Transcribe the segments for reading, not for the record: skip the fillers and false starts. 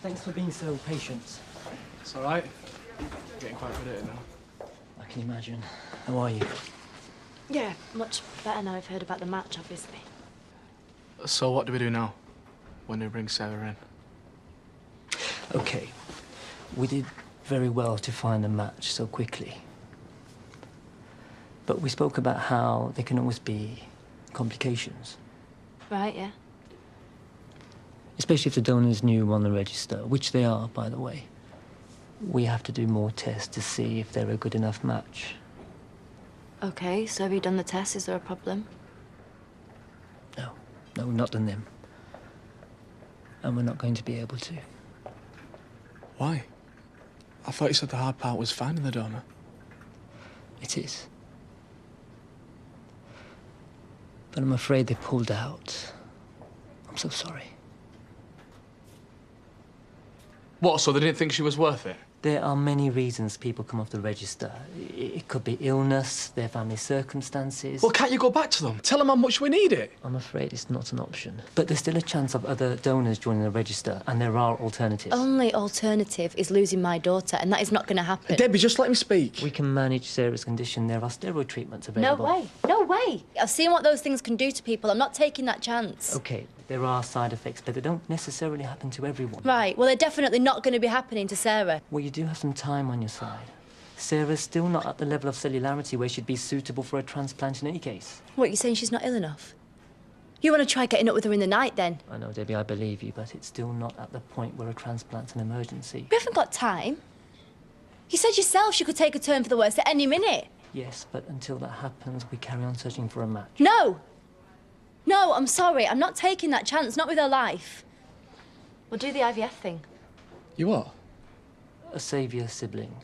Thanks for being so patient. It's all right. I'm getting quite good at it now. I can imagine. How are you? Yeah, much better now I've heard about the match, obviously. So what do we do now? When do we bring Sarah in? Okay. We did very well to find a match so quickly. But we spoke about how there can always be complications. Right, yeah. Especially if the donor's new on the register, which they are, by the way. We have to do more tests to see if they're a good enough match. Okay, so have you done the test? Is there a problem? No, we've not done them. And we're not going to be able to. Why? I thought you said the hard part was finding the donor. It is. But I'm afraid they pulled out. I'm so sorry. What, so they didn't think she was worth it? There are many reasons people come off the register. It could be illness, their family circumstances. Well, can't you go back to them? Tell them how much we need it. I'm afraid it's not an option. But there's still a chance of other donors joining the register, and there are alternatives. Only alternative is losing my daughter, and that is not going to happen. Debbie, just let me speak. We can manage Sarah's condition. There are steroid treatments available. No way. No way. I've seen what those things can do to people. I'm not taking that chance. OK, there are side effects, but they don't necessarily happen to everyone. Right, well, they're definitely not going to be happening to Sarah. Well, you do have some time on your side. Sarah's still not at the level of cellularity where she'd be suitable for a transplant in any case. What, you saying she's not ill enough? You want to try getting up with her in the night, then? I know, Debbie, I believe you, but it's still not at the point where a transplant's an emergency. We haven't got time. You said yourself she could take a turn for the worse at any minute. Yes, but until that happens, we carry on searching for a match. No! No, I'm sorry. I'm not taking that chance, not with her life. We'll do the IVF thing. You what? A saviour sibling.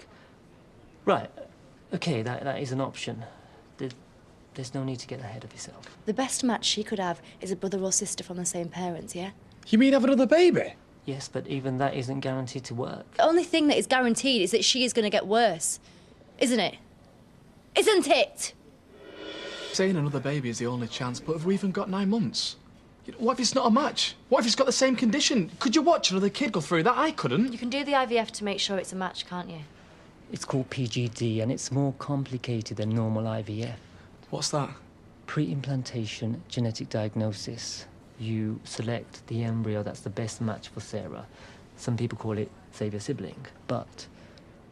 Right. OK, that is an option. There's no need to get ahead of yourself. The best match she could have is a brother or sister from the same parents, yeah? You mean have another baby? Yes, but even that isn't guaranteed to work. The only thing that is guaranteed is that she is going to get worse. Isn't it? Isn't it? Saying another baby is the only chance, but have we even got 9 months? What if it's not a match? What if it's got the same condition? Could you watch another kid go through that? I couldn't. You can do the IVF to make sure it's a match, can't you? It's called PGD, and it's more complicated than normal IVF. What's that? Pre-implantation genetic diagnosis. You select the embryo that's the best match for Sarah. Some people call it saviour sibling, but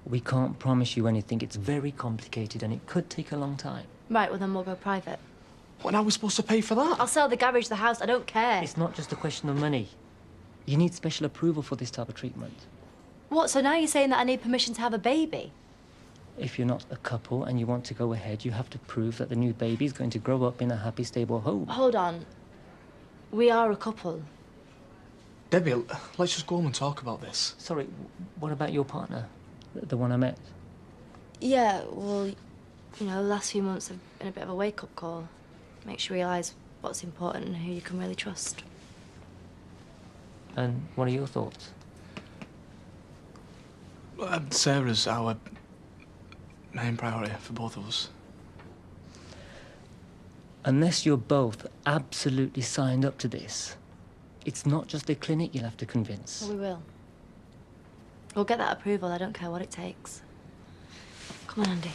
we can't promise you anything. It's very complicated, and it could take a long time. Right, well then we'll go private. What, now we're supposed to pay for that? I'll sell the garage, the house, I don't care. It's not just a question of money. You need special approval for this type of treatment. What, so now you're saying that I need permission to have a baby? If you're not a couple and you want to go ahead, you have to prove that the new baby is going to grow up in a happy, stable home. Hold on. We are a couple. Debbie, let's just go home and talk about this. Sorry, what about your partner? The one I met? Yeah, well, you know, the last few months have been a bit of a wake-up call. Makes you realise what's important and who you can really trust. And what are your thoughts? Sarah's our main priority for both of us. Unless you're both absolutely signed up to this, it's not just the clinic you'll have to convince. Well, we will. We'll get that approval, I don't care what it takes. Come on, Andy.